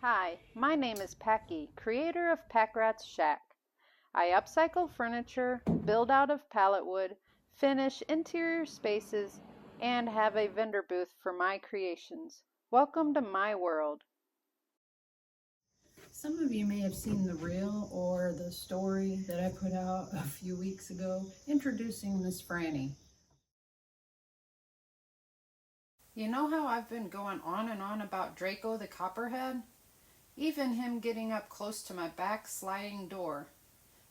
Hi, my name is Packy, creator of Pack Rat's Shack. I upcycle furniture, build out of pallet wood, finish interior spaces, and have a vendor booth for my creations. Welcome to my world. Some of you may have seen the reel or the story that I put out a few weeks ago introducing Miss Franny. You know how I've been going on and on about Draco the Copperhead? Even him getting up close to my back sliding door.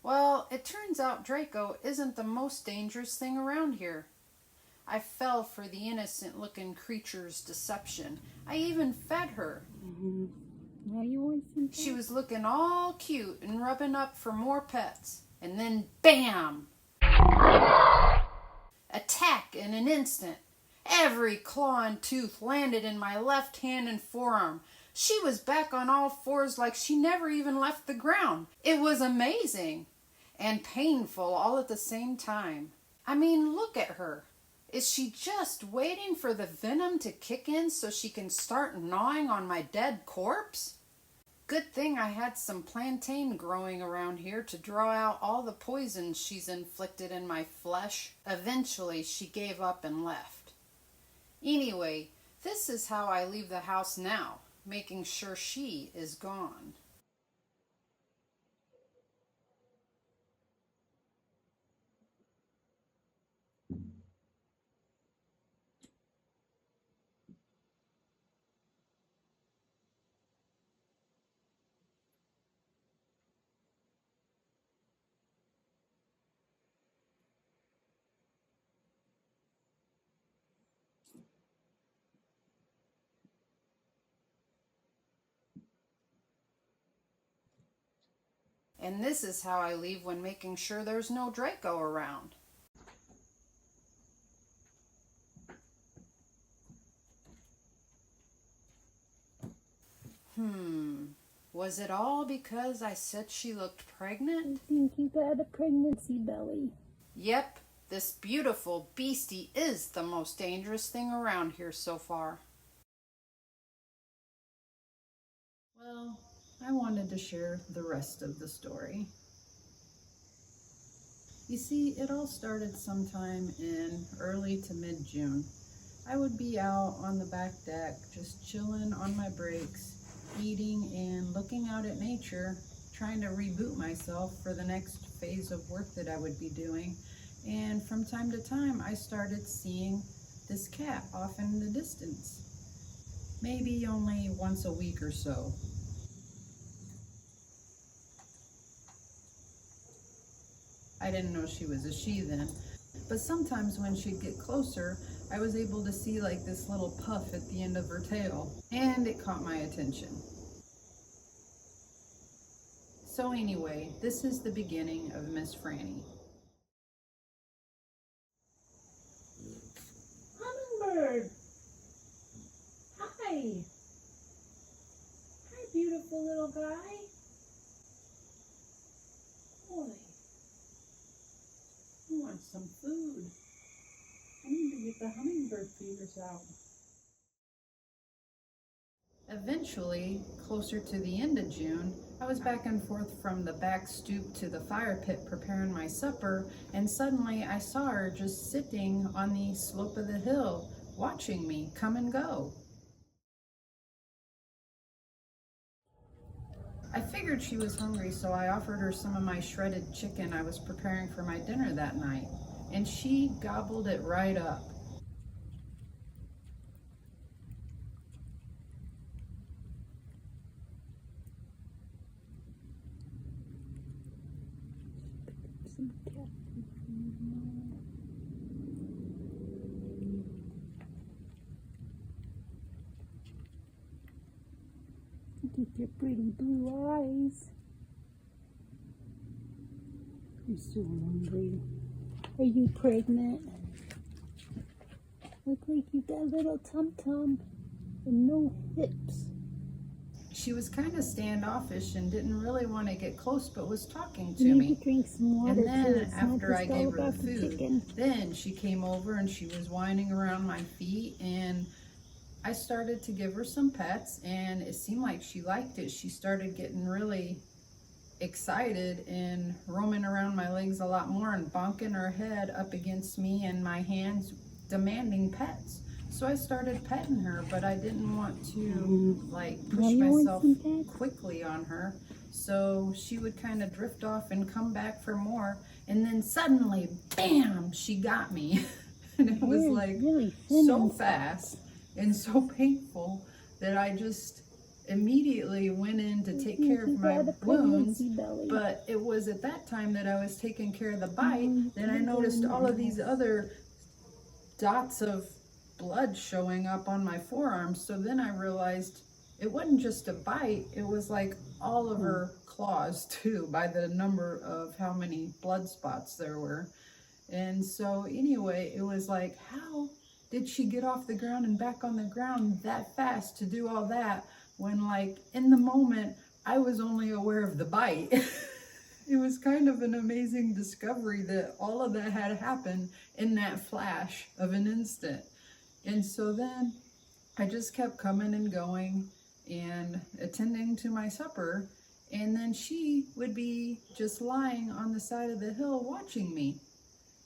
Well, it turns out Draco isn't the most dangerous thing around here. I fell for the innocent looking creature's deception. I even fed her. She was looking all cute and rubbing up for more pets. And then BAM! Attack in an instant. Every claw and tooth landed in my left hand and forearm. She was back on all fours like she never even left the ground. It was amazing and painful all at the same time. I mean, look at her. Is she just waiting for the venom to kick in so she can start gnawing on my dead corpse? Good thing I had some plantain growing around here to draw out all the poison she's inflicted in my flesh. Eventually, she gave up and left. Anyway, this is how I leave the house now, making sure she is gone. And this is how I leave when making sure there's no Draco around. Was it all because I said she looked pregnant? I think you got a pregnancy belly. Yep, this beautiful beastie is the most dangerous thing around here so far. Well, I wanted to share the rest of the story. You see, it all started sometime in early to mid-June. I would be out on the back deck, just chilling on my breaks, eating and looking out at nature, trying to reboot myself for the next phase of work that I would be doing. And from time to time, I started seeing this cat off in the distance, maybe only once a week or so. I didn't know she was a she then, but sometimes when she'd get closer, I was able to see like this little puff at the end of her tail, and it caught my attention. So anyway, this is the beginning of Miss Franny. Hummingbird! Hi! Hi, beautiful little guy. Boy, he wants some food. I need to get the hummingbird feeders out. Eventually, closer to the end of June, I was back and forth from the back stoop to the fire pit preparing my supper, and suddenly I saw her just sitting on the slope of the hill, watching me come and go. I figured she was hungry, so I offered her some of my shredded chicken I was preparing for my dinner that night, and she gobbled it right up. Some cat food. Look at your pretty blue eyes. You're so hungry. Are you pregnant? Look like you got a little tum-tum and no hips. She was kind of standoffish and didn't really want to get close, but was talking to You me. need to drink some water And then too. It's not after I just all gave her the about the food, chicken. then she came over and she was whining around my feet, and I started to give her some pets, and it seemed like she liked it. She started getting really excited and roaming around my legs a lot more and bonking her head up against me and my hands, demanding pets. So I started petting her, but I didn't want to like push myself quickly on her. So she would kind of drift off and come back for more. And then suddenly, bam, she got me. And it was like so fast and so painful that I just immediately went in to take care of my wounds. But it was at that time that I was taking care of the bite, then I noticed all of these other dots of blood showing up on my forearms. So then I realized it wasn't just a bite, it was like all of her claws too, by the number of how many blood spots there were. And so anyway, it was like, how did she get off the ground and back on the ground that fast to do all that, when like in the moment I was only aware of the bite? It was kind of an amazing discovery that all of that had happened in that flash of an instant. And so then I just kept coming and going and attending to my supper, and then she would be just lying on the side of the hill watching me.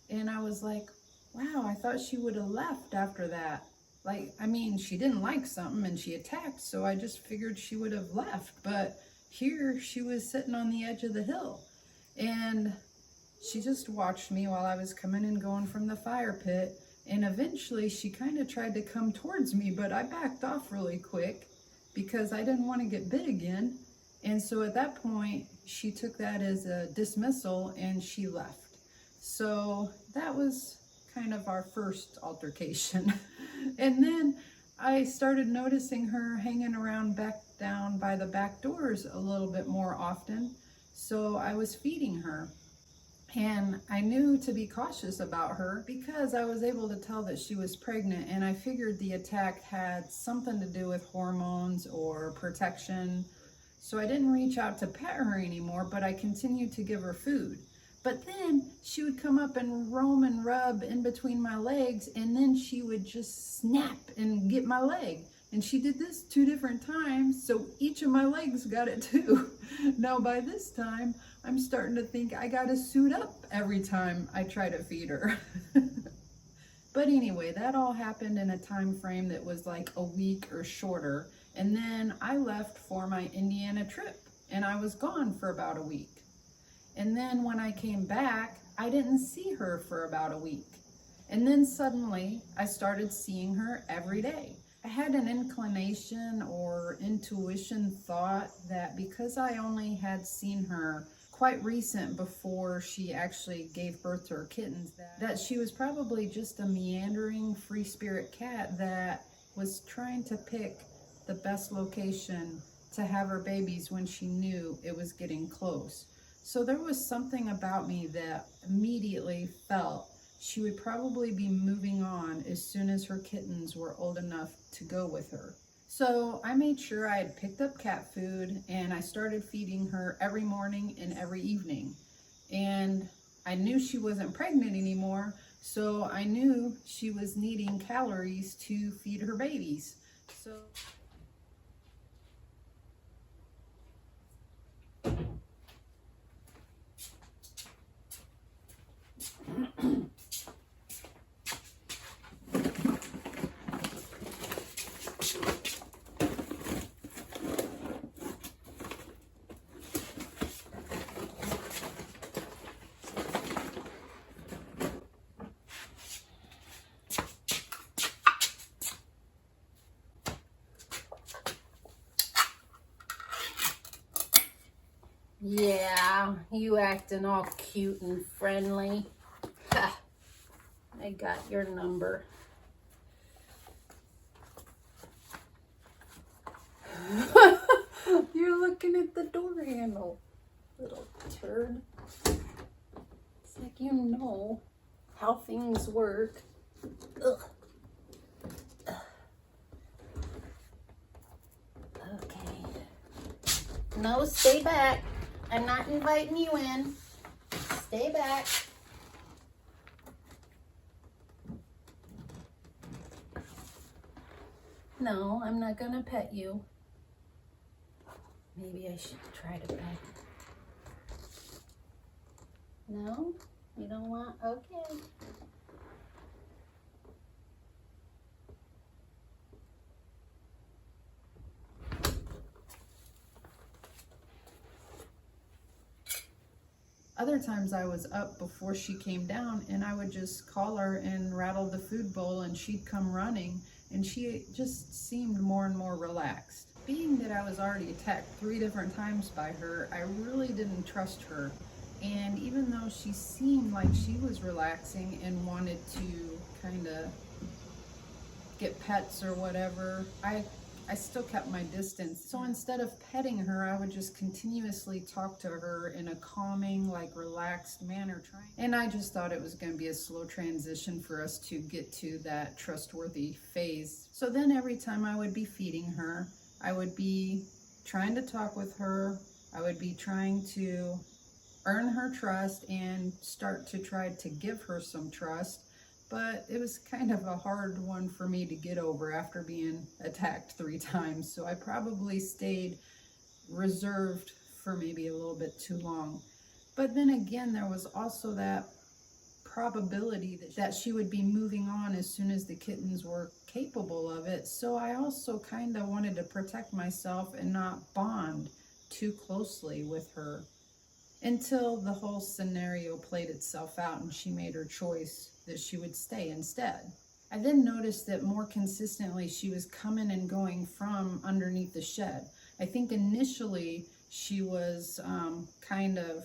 And I was like, wow, I thought she would have left after that. Like, I mean, she didn't like something and she attacked, so I just figured she would have left. But here she was sitting on the edge of the hill, and she just watched me while I was coming and going from the fire pit. And eventually she kind of tried to come towards me, but I backed off really quick because I didn't want to get bit again. And so at that point, she took that as a dismissal and she left. So that was kind of our first altercation. And then I started noticing her hanging around back down by the back doors a little bit more often. So I was feeding her. And I knew to be cautious about her because I was able to tell that she was pregnant, and I figured the attack had something to do with hormones or protection. So I didn't reach out to pet her anymore, but I continued to give her food. But then she would come up and roam and rub in between my legs, and then she would just snap and get my leg. And she did this 2 different times, so each of my legs got it too. Now by this time, I'm starting to think I gotta suit up every time I try to feed her. But anyway, that all happened in a time frame that was like a week or shorter. And then I left for my Indiana trip, and I was gone for about a week. And then when I came back, I didn't see her for about a week. And then suddenly I started seeing her every day. I had an inclination or intuition thought that because I only had seen her quite recent before she actually gave birth to her kittens, that she was probably just a meandering free spirit cat that was trying to pick the best location to have her babies when she knew it was getting close. So there was something about me that immediately felt she would probably be moving on as soon as her kittens were old enough to go with her. So I made sure I had picked up cat food, and I started feeding her every morning and every evening. And I knew she wasn't pregnant anymore, so I knew she was needing calories to feed her babies. So yeah, you acting all cute and friendly. Ha, I got your number. You're looking at the door handle, little turd. It's like you know how things work. Ugh. Okay. No, stay back. I'm not inviting you in. Stay back. No, I'm not gonna pet you. Maybe I should try to pet. No? You don't want? Okay. Other times I was up before she came down and I would just call her and rattle the food bowl and she'd come running, and she just seemed more and more relaxed. Being that I was already attacked 3 different times by her, I really didn't trust her. And even though she seemed like she was relaxing and wanted to kind of get pets or whatever, I still kept my distance. So instead of petting her, I would just continuously talk to her in a calming, like relaxed manner. And I just thought it was going to be a slow transition for us to get to that trustworthy phase. So then every time I would be feeding her, I would be trying to talk with her. I would be trying to earn her trust and start to try to give her some trust. But it was kind of a hard one for me to get over after being attacked 3 times. So I probably stayed reserved for maybe a little bit too long. But then again, there was also that probability that she would be moving on as soon as the kittens were capable of it. So I also kind of wanted to protect myself and not bond too closely with her until the whole scenario played itself out and she made her choice that she would stay instead. I then noticed that more consistently she was coming and going from underneath the shed. I think initially she was kind of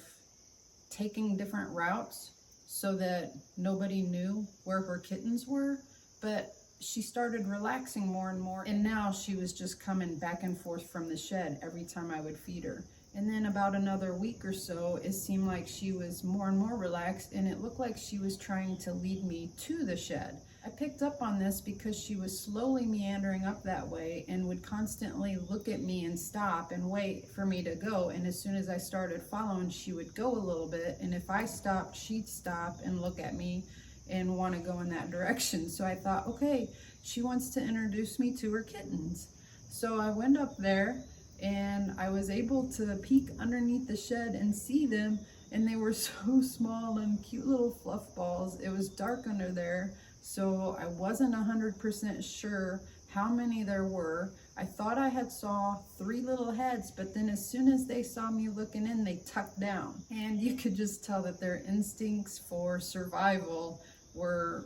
taking different routes so that nobody knew where her kittens were, but she started relaxing more and more, and now she was just coming back and forth from the shed every time I would feed her. And then about another week or so, it seemed like she was more and more relaxed, and it looked like she was trying to lead me to the shed. I picked up on this because she was slowly meandering up that way and would constantly look at me and stop and wait for me to go. And as soon as I started following, she would go a little bit, and if I stopped, she'd stop and look at me and want to go in that direction. So I thought, okay, she wants to introduce me to her kittens. So I went up there and I was able to peek underneath the shed and see them, and they were so small and cute little fluff balls. It was dark under there, so I wasn't 100% sure how many there were. I thought I had saw 3 little heads, but then as soon as they saw me looking in, they tucked down. And you could just tell that their instincts for survival were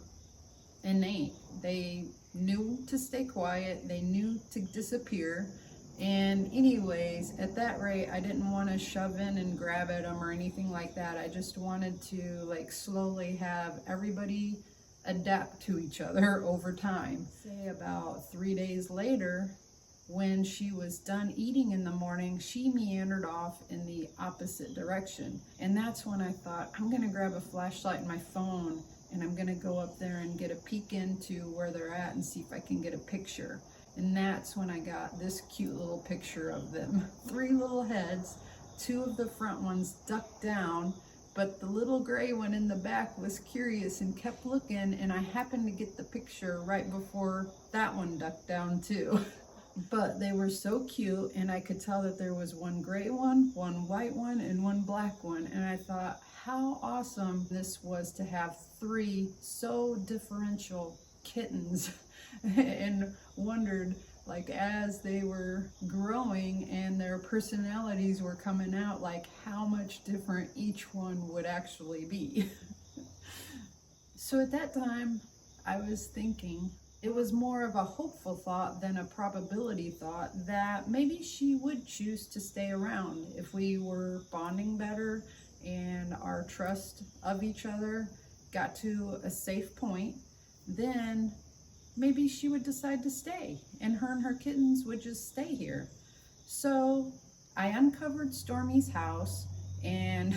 innate. They knew to stay quiet, they knew to disappear. And anyways, at that rate, I didn't want to shove in and grab at them or anything like that. I just wanted to like slowly have everybody adapt to each other over time. Say about 3 days later, when she was done eating in the morning, she meandered off in the opposite direction. And that's when I thought, I'm gonna grab a flashlight and my phone, and I'm gonna go up there and get a peek into where they're at and see if I can get a picture. And that's when I got this cute little picture of them. 3 little heads, 2 of the front ones ducked down, but the little gray one in the back was curious and kept looking, and I happened to get the picture right before that one ducked down too. But they were so cute, and I could tell that there was 1 gray one, 1 white one, and 1 black one. And I thought how awesome this was to have 3 so differential kittens. And wondered, like, as they were growing and their personalities were coming out, like how much different each one would actually be. So at that time, I was thinking it was more of a hopeful thought than a probability thought that maybe she would choose to stay around if we were bonding better and our trust of each other got to a safe point. Then maybe she would decide to stay, and her kittens would just stay here. So I uncovered Stormy's house, and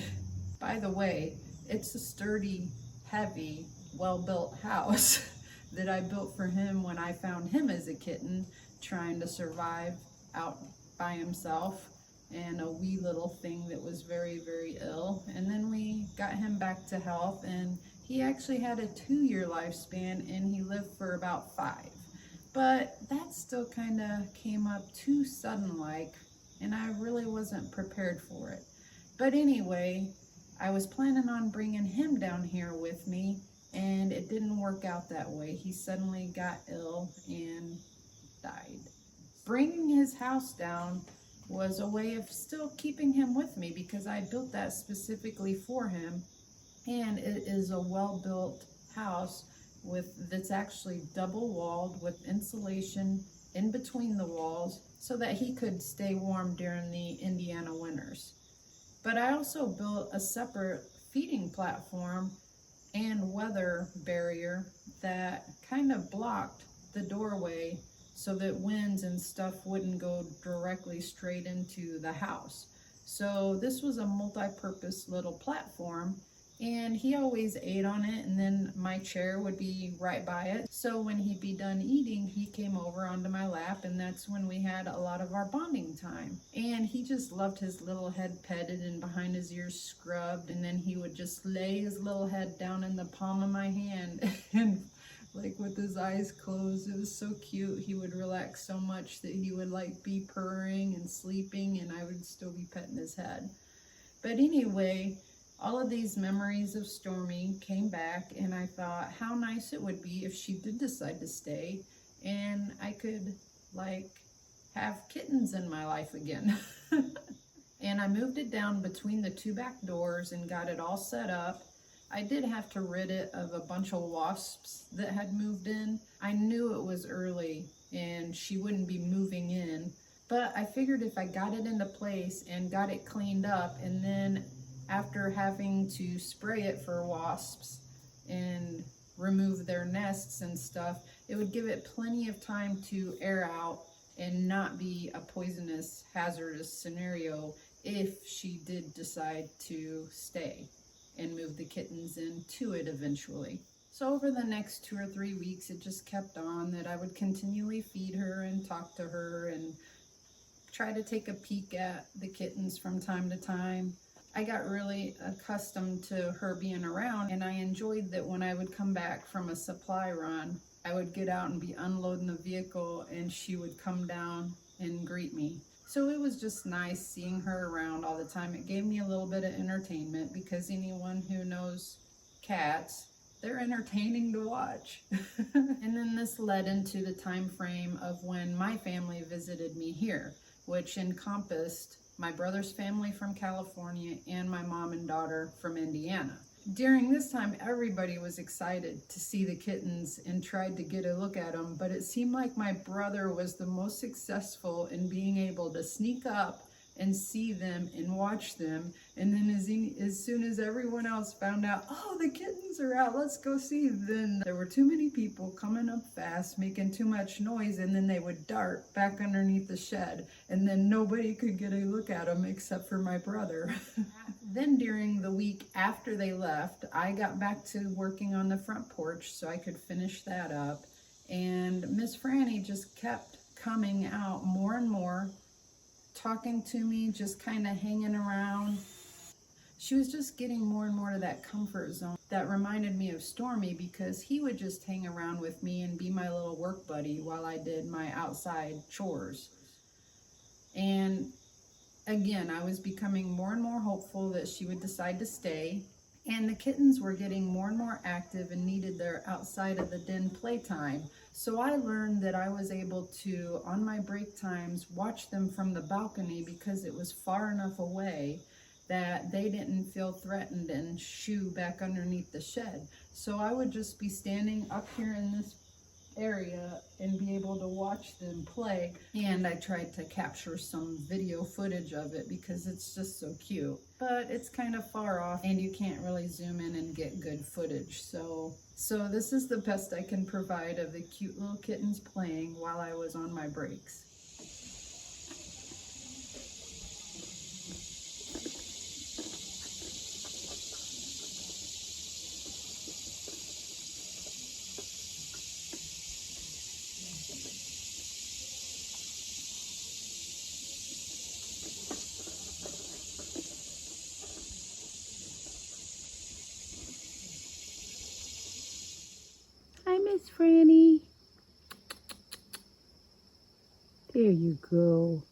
by the way, it's a sturdy, heavy, well-built house that I built for him when I found him as a kitten, trying to survive out by himself, and a wee little thing that was very, very ill. And then we got him back to health, and he actually had a 2-year lifespan, and he lived for about 5. But that still kind of came up too sudden-like, and I really wasn't prepared for it. But anyway, I was planning on bringing him down here with me, and it didn't work out that way. He suddenly got ill and died. Bringing his house down was a way of still keeping him with me because I built that specifically for him, and it is a well-built house that's actually double walled with insulation in between the walls so that he could stay warm during the Indiana winters. But I also built a separate feeding platform and weather barrier that kind of blocked the doorway so that winds and stuff wouldn't go directly straight into the house. So this was a multi-purpose little platform, and he always ate on it, and then my chair would be right by it. So when he'd be done eating, he came over onto my lap, and that's when we had a lot of our bonding time. And he just loved his little head petted and behind his ears scrubbed, and then he would just lay his little head down in the palm of my hand and like with his eyes closed. It was so cute. He would relax so much that he would like be purring and sleeping, and I would still be petting his head. But anyway, all of these memories of Stormy came back, and I thought how nice it would be if she did decide to stay and I could like have kittens in my life again. And I moved it down between the two back doors and got it all set up. I did have to rid it of a bunch of wasps that had moved in. I knew it was early and she wouldn't be moving in, but I figured if I got it into place and got it cleaned up, and then after having to spray it for wasps and remove their nests and stuff, it would give it plenty of time to air out and not be a poisonous, hazardous scenario if she did decide to stay and move the kittens into it eventually. So over the next 2 or 3 weeks, it just kept on that I would continually feed her and talk to her and try to take a peek at the kittens from time to time. I got really accustomed to her being around, and I enjoyed that when I would come back from a supply run, I would get out and be unloading the vehicle and she would come down and greet me. So it was just nice seeing her around all the time. It gave me a little bit of entertainment because anyone who knows cats, they're entertaining to watch. And then this led into the time frame of when my family visited me here, which encompassed my brother's family from California and my mom and daughter from Indiana. During this time, everybody was excited to see the kittens and tried to get a look at them, but it seemed like my brother was the most successful in being able to sneak up and see them and watch them. And then as soon as everyone else found out, oh, the kittens are out, let's go see, then there were too many people coming up fast, making too much noise, and then they would dart back underneath the shed, and then nobody could get a look at them except for my brother. Then during the week after they left, I got back to working on the front porch so I could finish that up, and Miss Franny just kept coming out more and more, talking to me, just kind of hanging around. She was just getting more and more to that comfort zone that reminded me of Stormy, because he would just hang around with me and be my little work buddy while I did my outside chores. And again, I was becoming more and more hopeful that she would decide to stay, and the kittens were getting more and more active and needed their outside of the den playtime. So I learned that I was able to, on my break times, watch them from the balcony because it was far enough away that they didn't feel threatened and shoo back underneath the shed. So I would just be standing up here in this area and be able to watch them play. And I tried to capture some video footage of it because it's just so cute, but it's kind of far off and you can't really zoom in and get good footage. So this is the best I can provide of the cute little kittens playing while I was on my breaks. Hi, Miss Franny. There you go.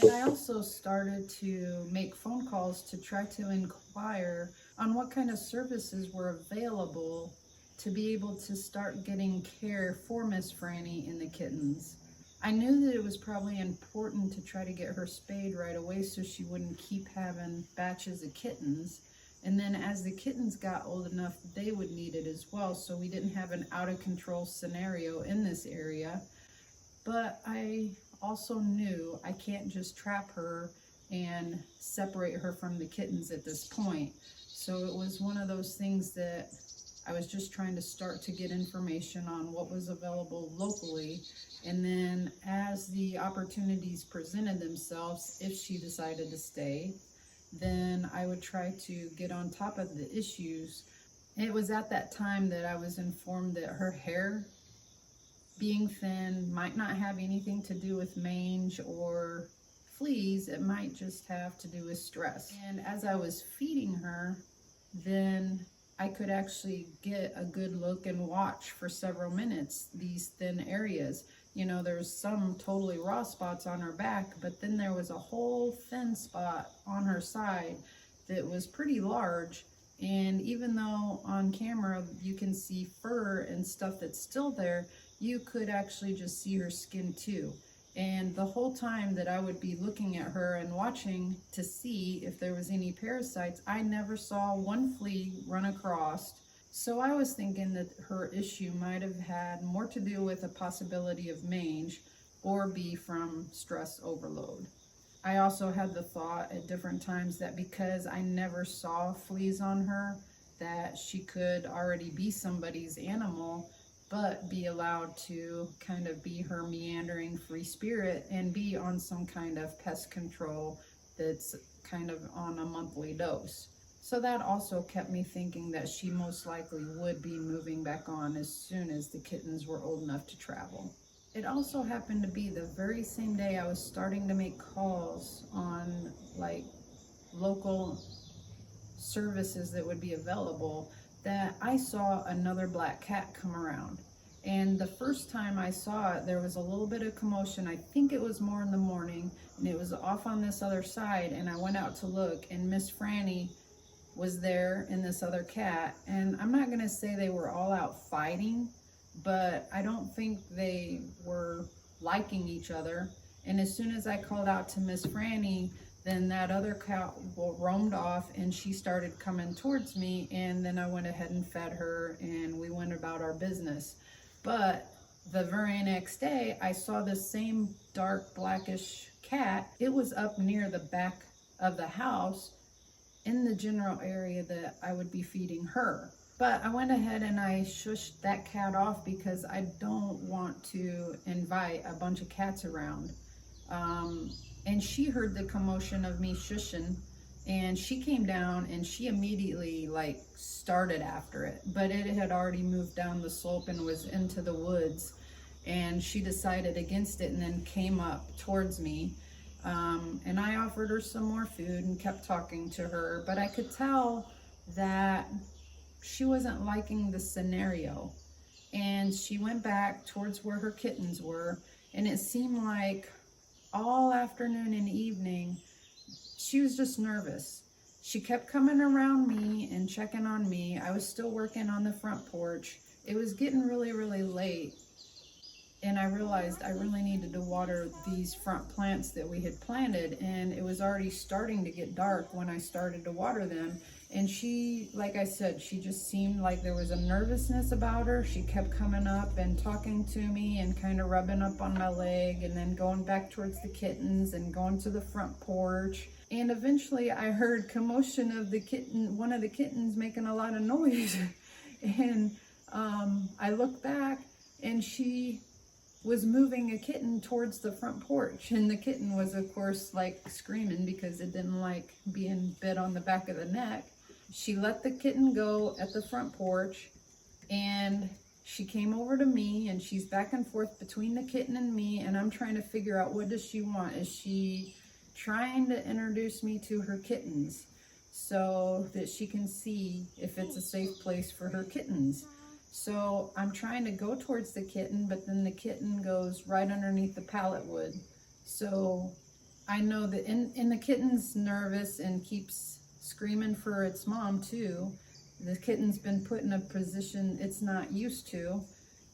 And I also started to make phone calls to try to inquire on what kind of services were available to be able to start getting care for Miss Franny and the kittens. I knew that it was probably important to try to get her spayed right away so she wouldn't keep having batches of kittens. And then as the kittens got old enough, they would need it as well, so we didn't have an out of control scenario in this area. But I also knew I can't just trap her and separate her from the kittens at this point. So it was one of those things that I was just trying to start to get information on what was available locally. And then as the opportunities presented themselves, if she decided to stay, then I would try to get on top of the issues. It was at that time that I was informed that her hair being thin might not have anything to do with mange or fleas. It might just have to do with stress. And as I was feeding her, then I could actually get a good look and watch for several minutes these thin areas. You know, there's some totally raw spots on her back, but then there was a whole thin spot on her side that was pretty large. And even though on camera you can see fur and stuff that's still there, you could actually just see her skin too. And the whole time that I would be looking at her and watching to see if there was any parasites, I never saw one flea run across. So I was thinking that her issue might have had more to do with a possibility of mange or be from stress overload. I also had the thought at different times that because I never saw fleas on her, that she could already be somebody's animal, but be allowed to kind of be her meandering free spirit and be on some kind of pest control that's kind of on a monthly dose. So that also kept me thinking that she most likely would be moving back on as soon as the kittens were old enough to travel. It also happened to be the very same day I was starting to make calls on like local services that would be available that I saw another black cat come around. And the first time I saw it, there was a little bit of commotion. I think it was more in the morning, and it was off on this other side, and I went out to look, and Miss Franny was there and this other cat. And I'm not gonna say they were all out fighting, but I don't think they were liking each other. And as soon as I called out to Miss Franny, then that other cat roamed off and she started coming towards me, and then I went ahead and fed her and we went about our business. But the very next day, I saw this same dark blackish cat. It was up near the back of the house in the general area that I would be feeding her. But I went ahead and I shushed that cat off because I don't want to invite a bunch of cats around. And she heard the commotion of me shushing, and she came down and she immediately like started after it, but it had already moved down the slope and was into the woods, and she decided against it and then came up towards me. And I offered her some more food and kept talking to her, but I could tell that she wasn't liking the scenario. And she went back towards where her kittens were, and it seemed like all afternoon and evening she was just nervous. She kept coming around me and checking on me. I was still working on the front porch. It was getting really, really late, and I realized I really needed to water these front plants that we had planted, and it was already starting to get dark when I started to water them. And she, like I said, she just seemed like there was a nervousness about her. She kept coming up and talking to me and kind of rubbing up on my leg, and then going back towards the kittens and going to the front porch. And eventually I heard commotion of one of the kittens making a lot of noise. And I looked back, and she was moving a kitten towards the front porch. And the kitten was, of course, like screaming because it didn't like being bit on the back of the neck. She let the kitten go at the front porch, and she came over to me, and she's back and forth between the kitten and me, and I'm trying to figure out, what does she want? Is she trying to introduce me to her kittens so that she can see if it's a safe place for her kittens? So I'm trying to go towards the kitten, but then the kitten goes right underneath the pallet wood. So I know that and the kitten's nervous and keeps screaming for its mom too. The kitten's been put in a position it's not used to.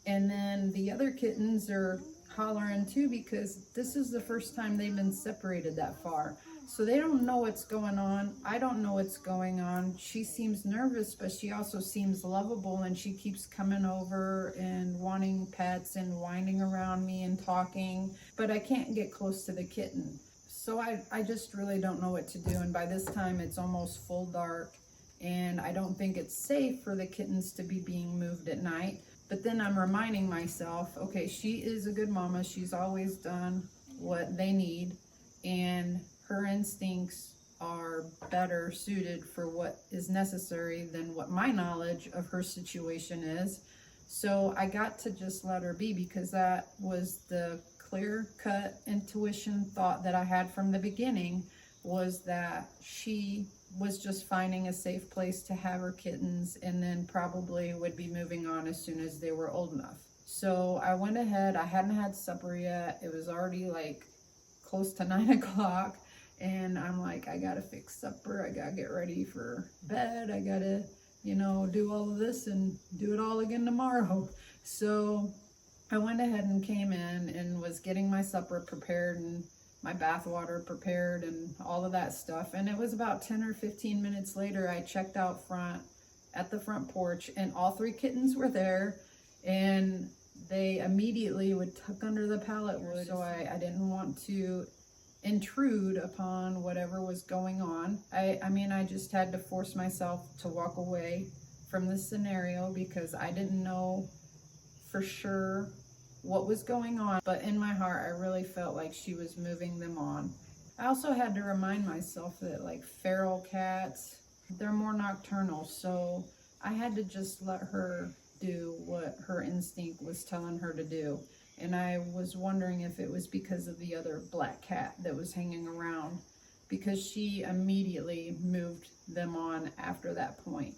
And then the other kittens are hollering too, because this is the first time they've been separated that far. So they don't know what's going on. I don't know what's going on. She seems nervous, but she also seems lovable, and she keeps coming over and wanting pets and whining around me and talking, but I can't get close to the kitten. So I just really don't know what to do. And by this time it's almost full dark, and I don't think it's safe for the kittens to be being moved at night. But then I'm reminding myself, okay, she is a good mama. She's always done what they need, and her instincts are better suited for what is necessary than what my knowledge of her situation is. So I got to just let her be, because that was the clear-cut intuition thought that I had from the beginning, was that she was just finding a safe place to have her kittens, and then probably would be moving on as soon as they were old enough. So I went ahead. I hadn't had supper yet. It was already like close to 9 o'clock. And I'm like, I gotta fix supper, I gotta get ready for bed, I gotta, do all of this and do it all again tomorrow. So I went ahead and came in and was getting my supper prepared and my bath water prepared and all of that stuff. And it was about 10 or 15 minutes later, I checked out front at the front porch, and all 3 kittens were there, and they immediately would tuck under the pallet wood. So I didn't want to intrude upon whatever was going on. I just had to force myself to walk away from this scenario, because I didn't know for sure what was going on, but in my heart I really felt like she was moving them on. I also had to remind myself that, like, feral cats, they're more nocturnal, so I had to just let her do what her instinct was telling her to do. And I was wondering if it was because of the other black cat that was hanging around, because she immediately moved them on after that point.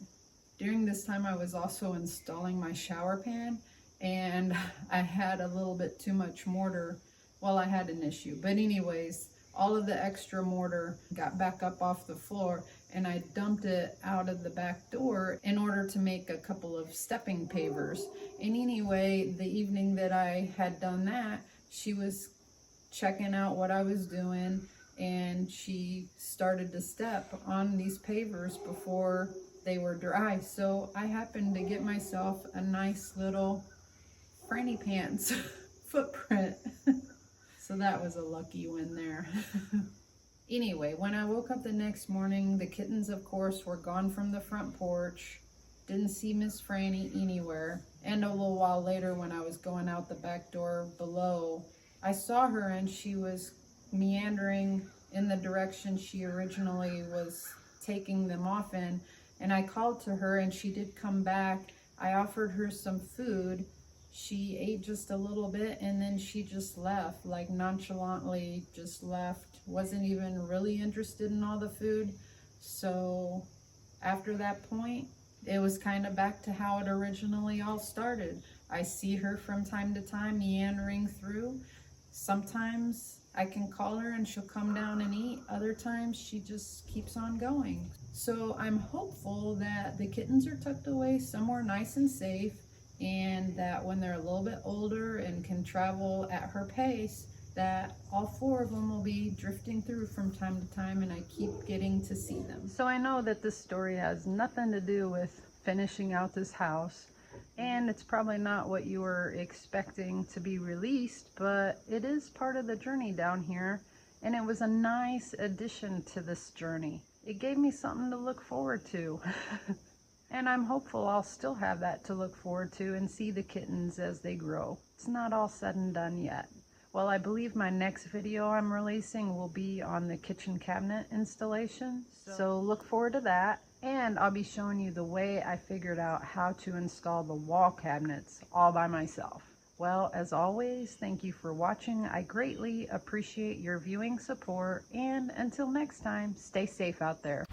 During this time, I was also installing my shower pan, and I had a little bit too much mortar. Well, I had an issue. But anyways, all of the extra mortar got back up off the floor, and I dumped it out of the back door in order to make a couple of stepping pavers. And anyway, the evening that I had done that, she was checking out what I was doing, and she started to step on these pavers before they were dry. So I happened to get myself a nice little Franny pants footprint. So that was a lucky win there. Anyway, when I woke up the next morning, the kittens, of course, were gone from the front porch. Didn't see Miss Franny anywhere. And a little while later, when I was going out the back door below, I saw her, and she was meandering in the direction she originally was taking them off in. And I called to her, and she did come back. I offered her some food. She ate just a little bit, and then she just left, like nonchalantly just left. Wasn't even really interested in all the food. So after that point, It was kind of back to how it originally all started. I see her from time to time meandering through. Sometimes I can call her and she'll come down and eat. Other times she just keeps on going. So I'm hopeful that the kittens are tucked away somewhere nice and safe, and that when they're a little bit older and can travel at her pace, that all 4 of them will be drifting through from time to time, and I keep getting to see them. So I know that this story has nothing to do with finishing out this house, and it's probably not what you were expecting to be released, but it is part of the journey down here, and it was a nice addition to this journey. It gave me something to look forward to. And I'm hopeful I'll still have that to look forward to and see the kittens as they grow. It's not all said and done yet. Well, I believe my next video I'm releasing will be on the kitchen cabinet installation, so look forward to that. And I'll be showing you the way I figured out how to install the wall cabinets all by myself. Well, as always, thank you for watching. I greatly appreciate your viewing support, and until next time, stay safe out there.